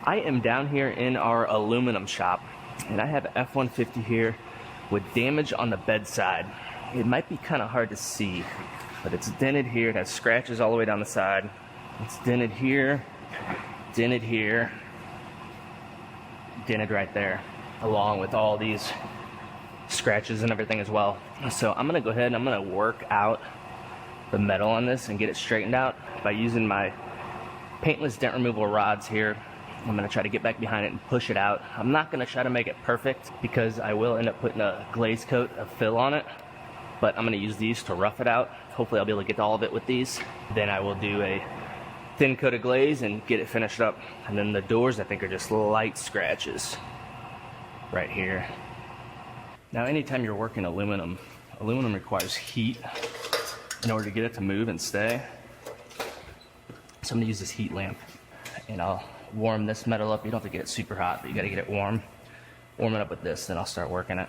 I am down here in our aluminum shop, and I have an F-150 here with damage on the bedside. It might be kind of hard to see, but it's dented here. It has scratches all the way down the side. It's dented here, dented here, dented right there, along with all these scratches and everything as well. So I'm gonna go ahead and I'm gonna work out the metal on this and get it straightened out by using my paintless dent removal rods here. I'm gonna try to get back behind it and push it out. I'm not gonna try to make it perfect because I will end up putting a glaze coat of fill on it, but I'm gonna use these to rough it out. Hopefully I'll be able to get all of it with these. Then I will do a thin coat of glaze and get it finished up. And then the doors, I think, are just light scratches right here. Now anytime you're working aluminum requires heat in order to get it to move and stay. So I'm gonna use this heat lamp and I'll warm this metal up. You don't have to get it super hot, but you gotta get it warm. Warm it up with this, then I'll start working it.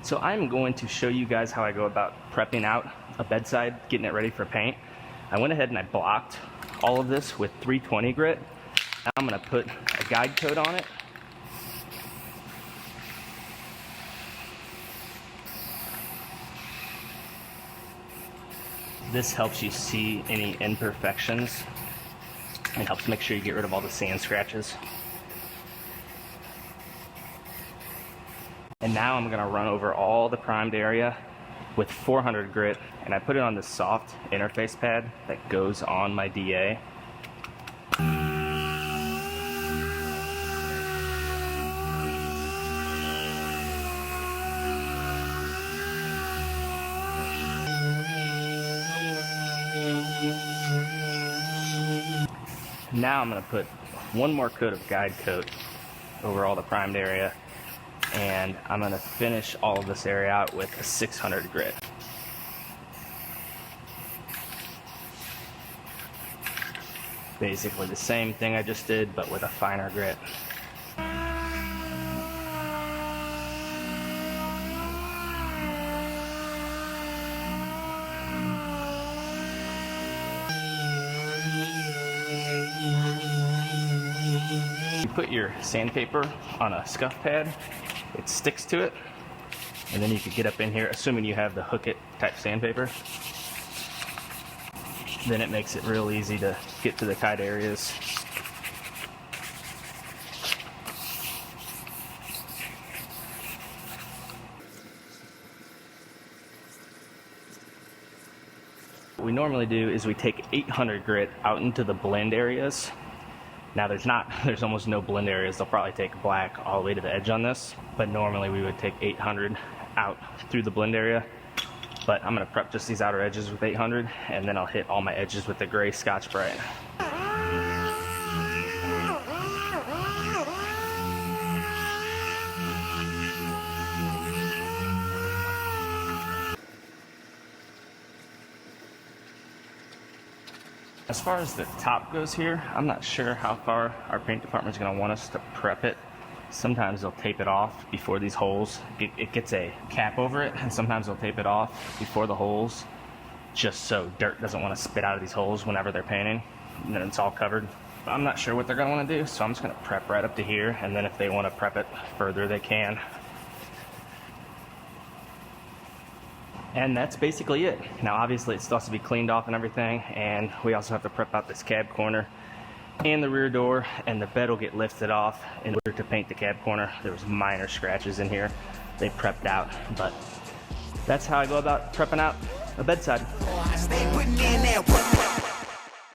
So I'm going to show you guys how I go about prepping out a bedside, getting it ready for paint. I went ahead and I blocked all of this with 320 grit. Now I'm gonna put a guide coat on it. This helps you see any imperfections and helps make sure you get rid of all the sand scratches. And now I'm gonna run over all the primed area with 400 grit, and I put it on this soft interface pad that goes on my DA. Now I'm gonna put one more coat of guide coat over all the primed area, and I'm going to finish all of this area out with a 600 grit. Basically the same thing I just did, but with a finer grit. You put your sandpaper on a scuff pad, it sticks to it, and then you could get up in here, assuming you have the hook it type sandpaper. Then it makes it real easy to get to the kite areas. What we normally do is we take 800 grit out into the blend areas. Now there's almost no blend areas. They'll probably take black all the way to the edge on this, but normally we would take 800 out through the blend area. But I'm going to prep just these outer edges with 800, and then I'll hit all my edges with the gray Scotch-Brite. As far as the top goes here, I'm not sure how far our paint department is going to want us to prep it. Sometimes they'll tape it off before these holes. It gets a cap over it, and sometimes they'll tape it off before the holes, just so dirt doesn't want to spit out of these holes whenever they're painting, and then it's all covered. But I'm not sure what they're going to want to do, so I'm just going to prep right up to here, and then if they want to prep it further, they can. And that's basically it. Now obviously it still has to be cleaned off and everything, and we also have to prep out this cab corner and the rear door, and the bed will get lifted off in order to paint the cab corner. There was minor scratches in here they prepped out, but that's how I go about prepping out a bedside.